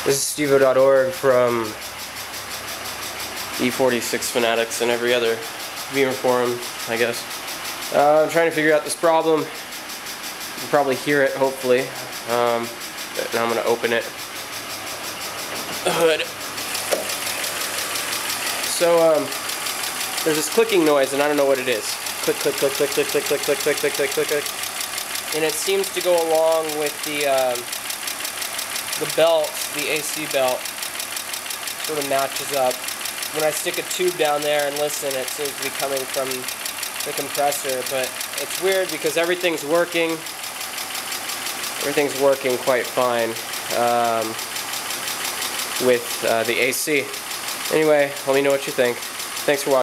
This is Stevo.org from E46 Fanatics and every other Beamer forum, I guess. I'm trying to figure out this problem. You can probably hear it, hopefully. But now I'm going to open it. The hood. So, there's this clicking noise, and I don't know what it is. Click, click, click, click, click, click, click, click, click, click, click, click, click. And it seems to go along with the belt, the AC belt, sort of matches up. When I stick a tube down there and listen, it seems to be coming from the compressor, but it's weird because everything's working. Everything's working quite fine with the AC. Anyway, let me know what you think. Thanks for watching.